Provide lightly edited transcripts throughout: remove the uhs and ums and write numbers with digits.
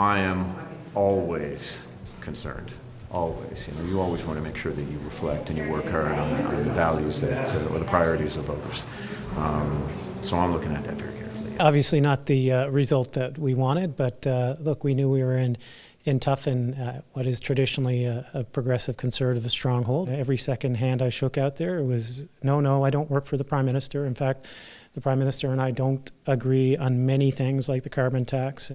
I am always concerned. Always. You always want to make sure that you reflect and you work hard on the values that, or the priorities of voters. So I'm looking at that very carefully. Obviously not the result that we wanted, but look, we knew we were in tough and what is traditionally a progressive conservative stronghold. Every second hand I shook out there was, no, I don't work for the Prime Minister. In fact, the Prime Minister and I don't agree on many things like the carbon tax.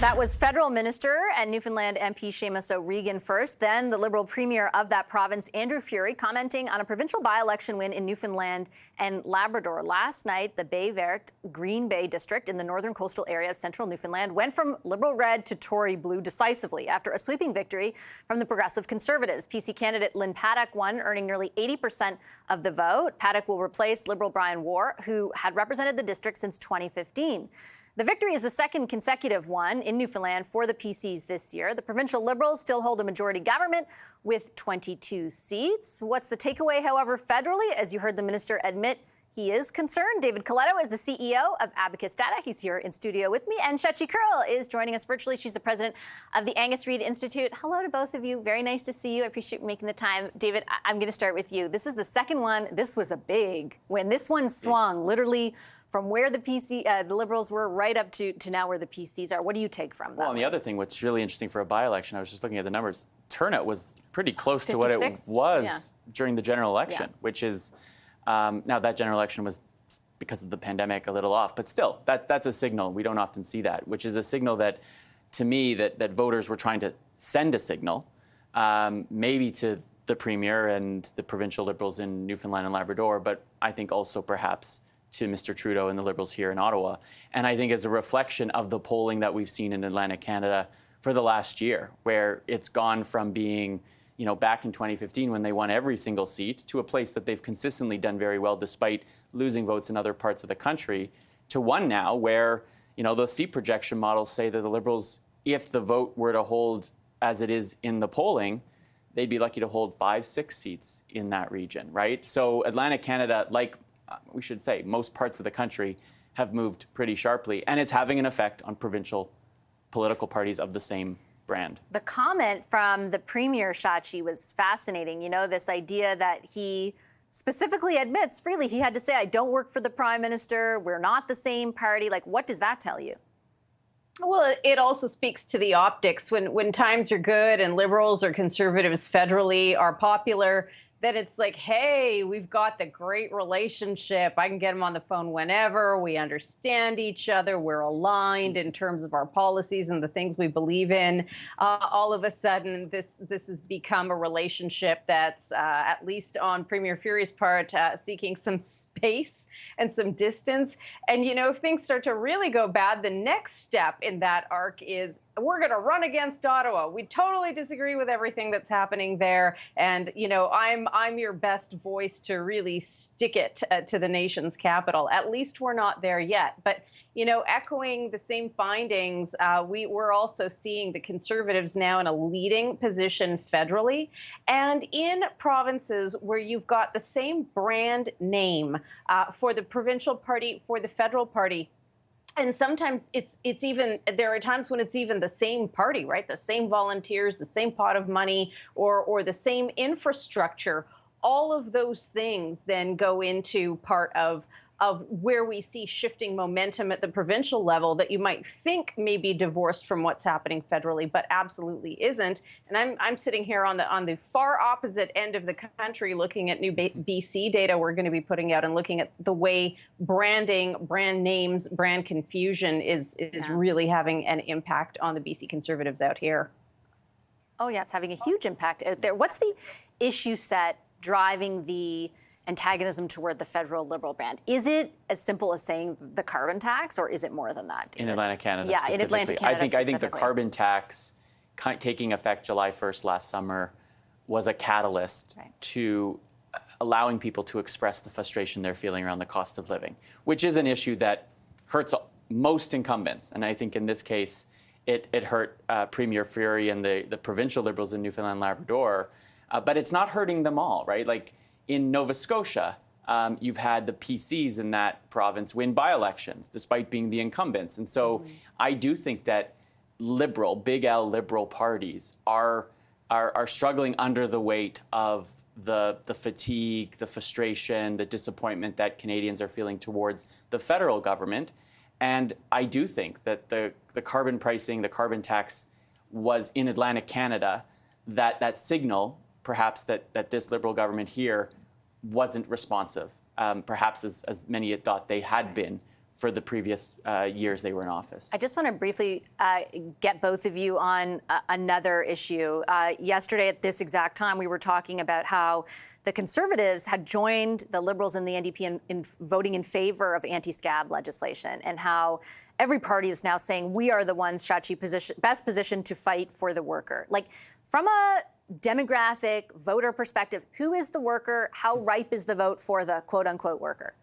That was Federal Minister and Newfoundland MP Seamus O'Regan first, then the Liberal Premier of that province, Andrew Furey, commenting on a provincial by-election win in Newfoundland and Labrador. Last night, the Baie Verte Green Bay district in the northern coastal area of central Newfoundland went from Liberal red to Tory blue decisively after a sweeping victory from the Progressive Conservatives. PC candidate Lynn Paddock won, earning nearly 80% of the vote. Paddock will replace Liberal Brian War, who had represented the district since 2015. The victory is the second consecutive one in Newfoundland for the PCs this year. The provincial Liberals still hold a majority government with 22 seats. What's the takeaway, however, federally? As you heard the minister admit, he is concerned. David Coletto is the CEO of Abacus Data. He's here in studio with me. And Shachi Kurl is joining us virtually. She's the president of the Angus Reid Institute. Hello to both of you. Very nice to see you. I appreciate you making the time. David, I'm going to start with you. This is the second one. This was a big win. This one swung literally from where the Liberals were right up to now where the PCs are. What do you take from that? Well, and the other thing, what's really interesting for a by-election, I was just looking at the numbers, turnout was pretty close to what it was during the general election, which is, now that general election was, because of the pandemic, a little off, but still, that's a signal. We don't often see that, which is a signal that, to me, that voters were trying to send a signal, maybe to the Premier and the provincial Liberals in Newfoundland and Labrador, but I think also perhaps to Mr. Trudeau and the Liberals here in Ottawa. And I think it's a reflection of the polling that we've seen in Atlantic Canada for the last year, where it's gone from being, back in 2015 when they won every single seat, to a place that they've consistently done very well despite losing votes in other parts of the country, to one now where, those seat projection models say that the Liberals, if the vote were to hold as it is in the polling, they'd be lucky to hold 5-6 seats in that region, right? So Atlantic Canada, like we should say, most parts of the country have moved pretty sharply, and it's having an effect on provincial political parties of the same brand. The comment from the Premier, Shachi, was fascinating. This idea that he specifically admits freely, he had to say, I don't work for the Prime Minister, we're not the same party. Like, what does that tell you? Well, it also speaks to the optics. When times are good and Liberals or Conservatives federally are popular, that it's like, hey, we've got the great relationship. I can get them on the phone whenever. We understand each other. We're aligned in terms of our policies and the things we believe in. All of a sudden, this has become a relationship that's, at least on Premier Furey's part, seeking some space and some distance. And, if things start to really go bad, the next step in that arc is we're going to run against Ottawa. We totally disagree with everything that's happening there. And, I'm your best voice to really stick it to the nation's capital. At least we're not there yet. But, echoing the same findings, we're also seeing the Conservatives now in a leading position federally and in provinces where you've got the same brand name for the provincial party, for the federal party. And sometimes it's even, there are times when it's even the same party, right? The same volunteers, the same pot of money, or the same infrastructure. All of those things then go into part of where we see shifting momentum at the provincial level that you might think may be divorced from what's happening federally, but absolutely isn't. And I'm sitting here on the far opposite end of the country looking at new BC data we're going to be putting out and looking at the way branding, brand names, brand confusion is really having an impact on the BC Conservatives out here. Oh, yeah, it's having a huge impact out there. What's the issue set driving the antagonism toward the federal Liberal brand? Is it as simple as saying the carbon tax, or is it more than that, David? In Atlantic Canada, yeah, in Atlantic Canada, I think the carbon tax taking effect July 1st last summer was a catalyst to allowing people to express the frustration they're feeling around the cost of living, which is an issue that hurts most incumbents. And I think in this case, it hurt Premier Furey and the provincial Liberals in Newfoundland and Labrador, but it's not hurting them all, right? Like, in Nova Scotia, you've had the PCs in that province win by-elections, despite being the incumbents. And so I do think that liberal, big L liberal parties are struggling under the weight of the fatigue, the frustration, the disappointment that Canadians are feeling towards the federal government. And I do think that the carbon pricing, the carbon tax was in Atlantic Canada, that signal, perhaps, that this Liberal government here wasn't responsive, perhaps as many had thought they had been for the previous years they were in office. I just want to briefly get both of you on another issue. Yesterday at this exact time, we were talking about how the Conservatives had joined the Liberals and the NDP in voting in favor of anti-scab legislation, and how every party is now saying we are the ones, Shachi, best positioned to fight for the worker. Like, from a demographic voter perspective, who is the worker? How ripe is the vote for the quote-unquote worker?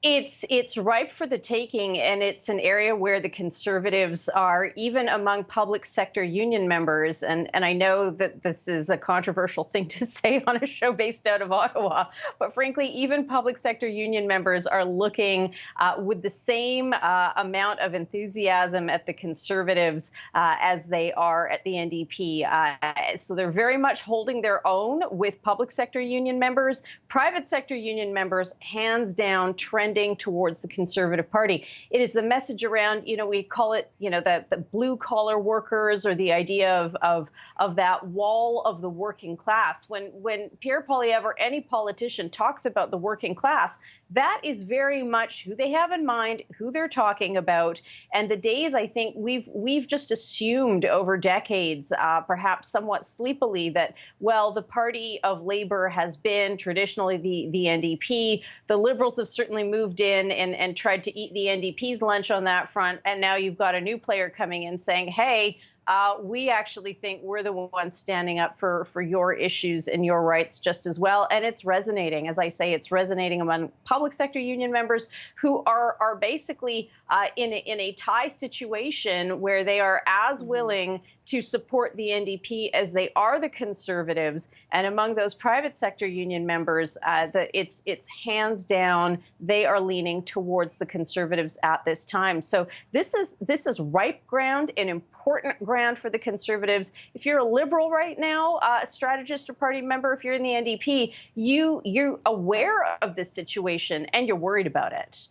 It's ripe for the taking, and it's an area where the Conservatives are, even among public sector union members, and I know that this is a controversial thing to say on a show based out of Ottawa, but frankly, even public sector union members are looking with the same amount of enthusiasm at the Conservatives as they are at the NDP. So they're very much holding their own with public sector union members. Private sector union members, hands down, trending towards the Conservative Party. It is the message around, we call it, the blue collar workers, or the idea of that wall of the working class. When Pierre Poilievre, any politician, talks about the working class, that is very much who they have in mind, who they're talking about. And the days, I think, we've just assumed over decades, perhaps somewhat sleepily, that, well, the party of Labour has been traditionally the NDP. The Liberals have certainly moved in and tried to eat the NDP's lunch on that front. And now you've got a new player coming in saying, hey, we actually think we're the ones standing up for your issues and your rights just as well. And it's resonating. As I say, it's resonating among public sector union members who are basically in a tie situation where they are as willing to support the NDP as they are the Conservatives. And among those private sector union members, it's hands down, they are leaning towards the Conservatives at this time. So this is ripe ground, an important ground for the Conservatives. If you're a Liberal right now, a strategist or party member, if you're in the NDP, you're aware of this situation and you're worried about it.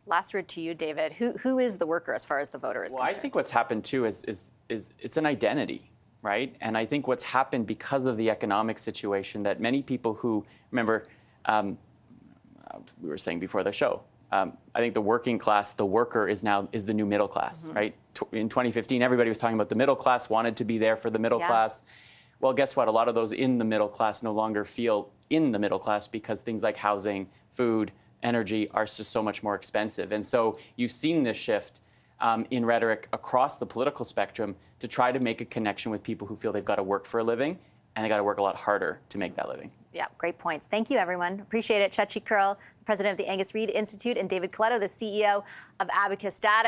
Last word to you, David. Who is the worker as far as the voter is concerned? I think what's happened too is it's an identity, right? And I think what's happened because of the economic situation, that many people who remember, we were saying before the show, I think the working class, the worker is the new middle class, right? In 2015, everybody was talking about the middle class, wanted to be there for the middle class. Well, guess what? A lot of those in the middle class no longer feel in the middle class because things like housing, food, energy are just so much more expensive. And so you've seen this shift in rhetoric across the political spectrum to try to make a connection with people who feel they've got to work for a living, and they got to work a lot harder to make that living. Yeah, great points. Thank you, everyone. Appreciate it. Shachi Kurl, president of the Angus Reid Institute, and David Kapelos, the CEO of Abacus Data.